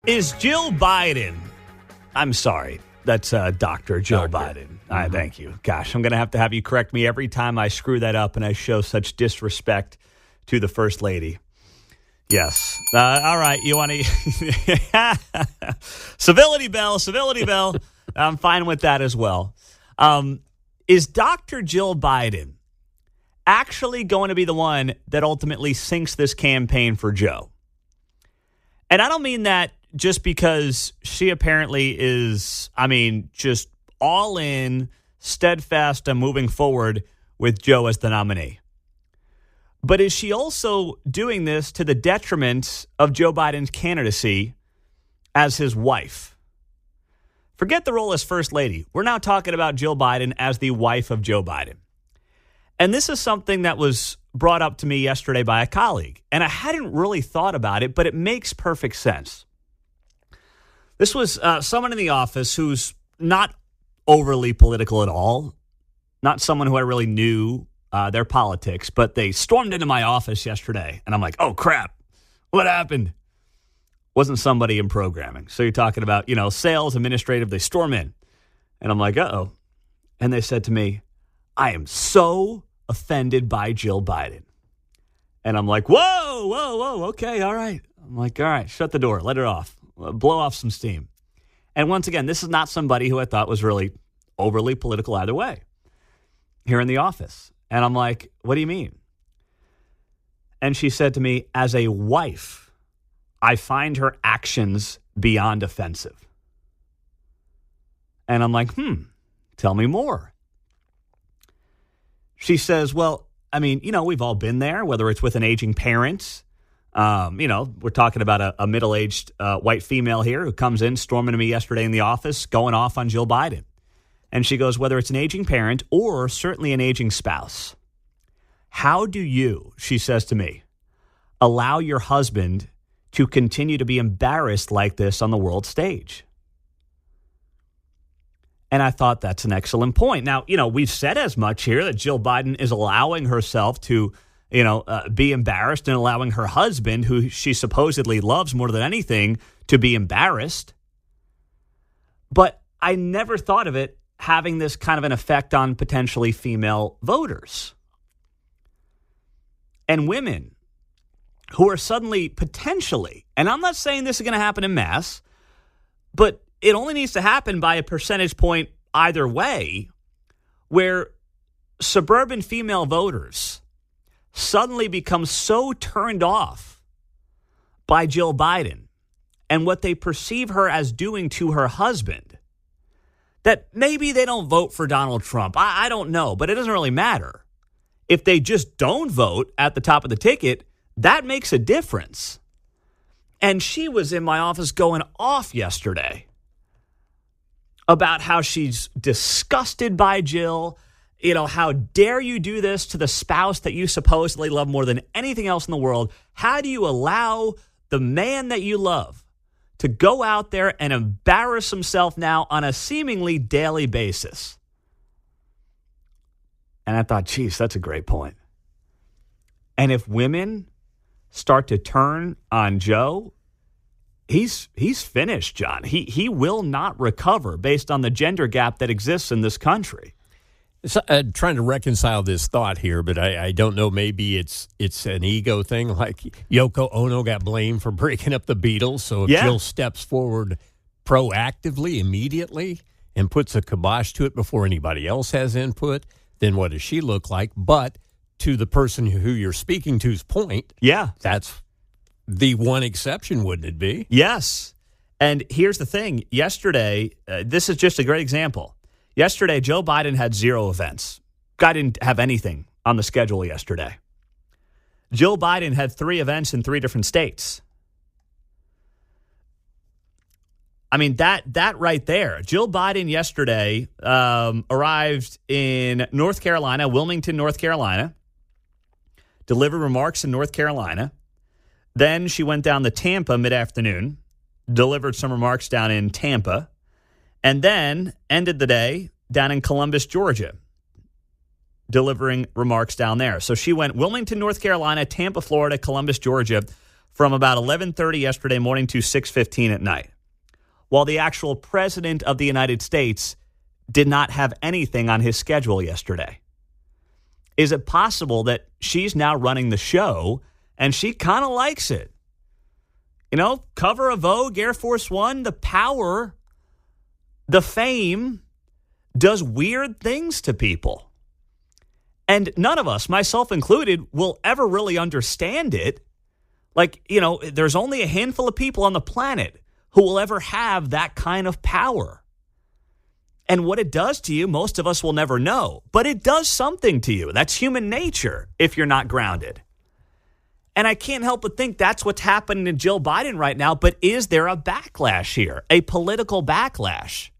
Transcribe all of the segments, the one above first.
Is Jill Biden, I'm sorry, that's Dr. Jill Biden. Thank you. Gosh, I'm going to have you correct me every time I screw that up and I show such disrespect to the First Lady. Yes. All right, you want to... Civility bell. I'm fine with that as well. Is Dr. Jill Biden actually going to be the one that ultimately sinks this campaign for Joe? And I don't mean that just because she apparently is, just all in, steadfast and moving forward with Joe as the nominee. But is she also doing this to the detriment of Joe Biden's candidacy as his wife? Forget the role as First Lady. We're now talking about Jill Biden as the wife of Joe Biden. And this is something that was brought up to me yesterday by a colleague. And I hadn't really thought about it, but it makes perfect sense. This was someone in the office who's not overly political at all, not someone who I really knew their politics, but they stormed into my office yesterday. And I'm like, oh, crap. What happened? Wasn't somebody in programming. So you're talking about, sales, administrative, they storm in. And I'm like, uh-oh. And they said to me, I am so offended by Jill Biden. And I'm like, whoa, okay, all right. I'm like, all right, shut the door, let it off, blow off some steam. And once again, this is not somebody who I thought was really overly political either way here in the office. And I'm like, what do you mean? And she said to me, as a wife, I find her actions beyond offensive. And I'm like, tell me more. She says, well, we've all been there, whether it's with an aging parent. We're talking about a middle-aged white female here who comes in, storming to me yesterday in the office, going off on Jill Biden. And she goes, whether it's an aging parent or certainly an aging spouse, how do you, she says to me, allow your husband to continue to be embarrassed like this on the world stage? And I thought that's an excellent point. Now, we've said as much here that Jill Biden is allowing herself to, be embarrassed and allowing her husband, who she supposedly loves more than anything, to be embarrassed. But I never thought of it having this kind of an effect on potentially female voters. And women who are suddenly potentially, and I'm not saying this is going to happen en masse, but it only needs to happen by a percentage point either way, where suburban female voters suddenly become so turned off by Jill Biden and what they perceive her as doing to her husband that maybe they don't vote for Donald Trump. I don't know, but it doesn't really matter. If they just don't vote at the top of the ticket, that makes a difference. And she was in my office going off yesterday about how she's disgusted by Jill. How dare you do this to the spouse that you supposedly love more than anything else in the world? How do you allow the man that you love to go out there and embarrass himself now on a seemingly daily basis? And I thought, geez, that's a great point. And if women start to turn on Joe, he's finished, John. He will not recover based on the gender gap that exists in this country. So, trying to reconcile this thought here, but I don't know. Maybe it's an ego thing. Like Yoko Ono got blamed for breaking up the Beatles. So if Jill steps forward proactively, immediately, and puts a kibosh to it before anybody else has input, then what does she look like? But to the person who you're speaking to's point, that's the one exception, wouldn't it be? Yes. And here's the thing. Yesterday, this is just a great example. Yesterday, Joe Biden had 0 events. Guy didn't have anything on the schedule yesterday. Jill Biden had 3 events in 3 different states. That right there. Jill Biden yesterday arrived in North Carolina, Wilmington, North Carolina, delivered remarks in North Carolina. Then she went down to Tampa mid-afternoon, delivered some remarks down in Tampa, and then ended the day down in Columbus, Georgia, delivering remarks down there. So she went Wilmington, North Carolina, Tampa, Florida, Columbus, Georgia from about 11:30 yesterday morning to 6:15 at night, while the actual president of the United States did not have anything on his schedule yesterday. Is it possible that she's now running the show and she kind of likes it? Cover of Vogue, Air Force One, the power, the fame does weird things to people. And none of us, myself included, will ever really understand it. There's only a handful of people on the planet who will ever have that kind of power. And what it does to you, most of us will never know. But it does something to you. That's human nature if you're not grounded. And I can't help but think that's what's happening to Jill Biden right now. But is there a backlash here, a political backlash?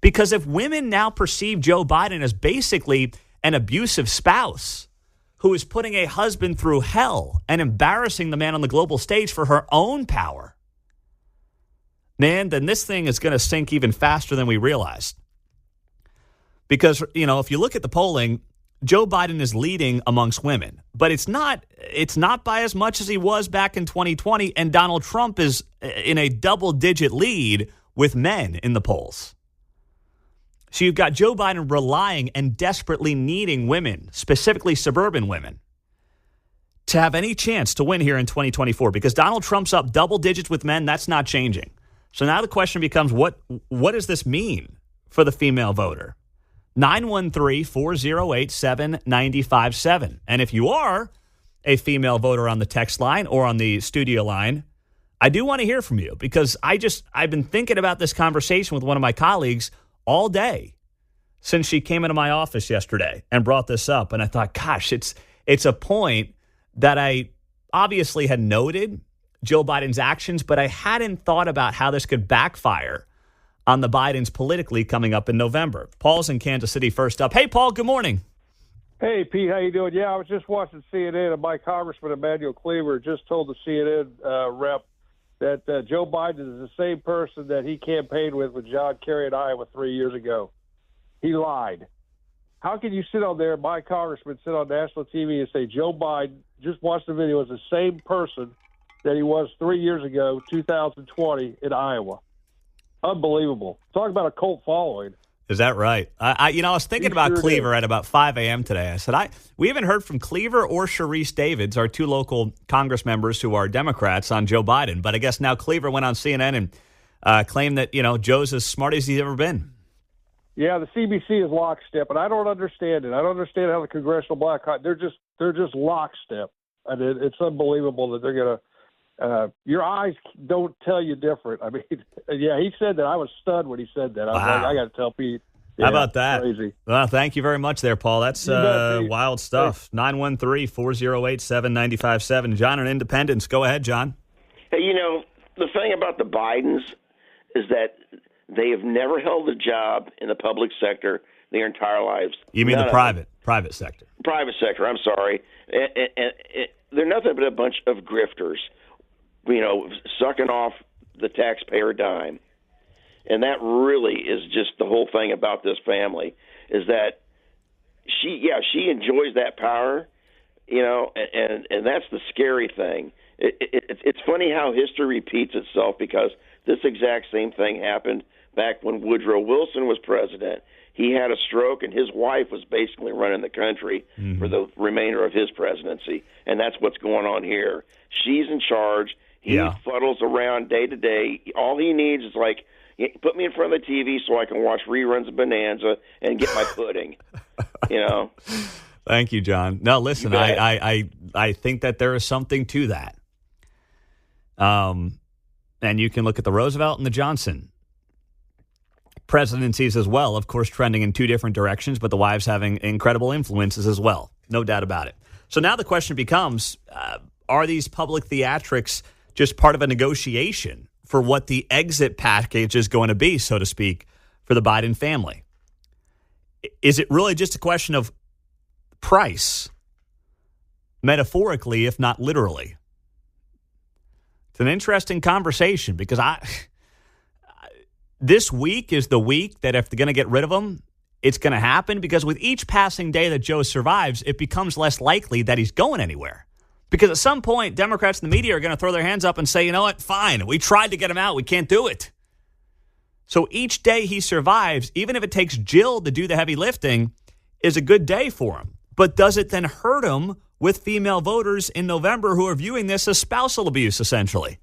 Because if women now perceive Joe Biden as basically an abusive spouse who is putting a husband through hell and embarrassing the man on the global stage for her own power, man, then this thing is going to sink even faster than we realized. Because, if you look at the polling, Joe Biden is leading amongst women, but it's not by as much as he was back in 2020, and Donald Trump is in a double-digit lead with men in the polls. So you've got Joe Biden relying and desperately needing women, specifically suburban women, to have any chance to win here in 2024, because Donald Trump's up double digits with men. That's not changing. So now the question becomes, what does this mean for the female voter? 913-408-7957. And if you are a female voter on the text line or on the studio line, I do want to hear from you, because I've been thinking about this conversation with one of my colleagues all day since she came into my office yesterday and brought this up. And I thought, gosh, it's a point that I obviously had noted Joe Biden's actions, but I hadn't thought about how this could backfire on the Bidens politically coming up in November. Paul's in Kansas City first up. Hey, Paul, good morning. Hey, Pete, how you doing? Yeah, I was just watching CNN, and my Congressman Emanuel Cleaver just told the CNN rep that Joe Biden is the same person that he campaigned with John Kerry in Iowa 3 years ago. He lied. How can you sit on there, my congressman, sit on national TV and say Joe Biden, just watch the video, is the same person that he was 3 years ago, 2020, in Iowa? Unbelievable. Talk about a cult following. Is that right? I was thinking about Cleaver at about 5 a.m. today. I said, we haven't heard from Cleaver or Sharice Davids, our two local Congress members who are Democrats, on Joe Biden. But I guess now Cleaver went on CNN and claimed that, Joe's as smart as he's ever been. Yeah, the CBC is lockstep, and I don't understand it. I don't understand how the Congressional Black Caucus, they're just lockstep. And it's unbelievable that they're going to your eyes don't tell you different. I mean, yeah, he said that. I was stunned when he said that. I was like, I got to tell Pete. Yeah, how about that? Crazy. Well, thank you very much there, Paul. That's wild stuff. 913-408-7957. John in Independence. Go ahead, John. Hey, the thing about the Bidens is that they have never held a job in the public sector their entire lives. You mean the private sector? Private sector, I'm sorry. And they're nothing but a bunch of grifters, sucking off the taxpayer dime. And that really is just the whole thing about this family, is that she enjoys that power, and that's the scary thing. It's funny how history repeats itself, because this exact same thing happened back when Woodrow Wilson was president. He had a stroke, and his wife was basically running the country for the remainder of his presidency, and that's what's going on here. She's in charge. He fuddles around day to day. All he needs is put me in front of the TV so I can watch reruns of Bonanza and get my pudding. Thank you, John. No, listen, I think that there is something to that. And you can look at the Roosevelt and the Johnson presidencies as well, of course, trending in two different directions, but the wives having incredible influences as well. No doubt about it. So now the question becomes, are these public theatrics just part of a negotiation for what the exit package is going to be, so to speak, for the Biden family? Is it really just a question of price, metaphorically, if not literally? It's an interesting conversation, because this week is the week that if they're going to get rid of him, it's going to happen, because with each passing day that Joe survives, it becomes less likely that he's going anywhere. Because at some point, Democrats and the media are going to throw their hands up and say, you know what, fine, we tried to get him out. We can't do it. So each day he survives, even if it takes Jill to do the heavy lifting, is a good day for him. But does it then hurt him with female voters in November who are viewing this as spousal abuse, essentially?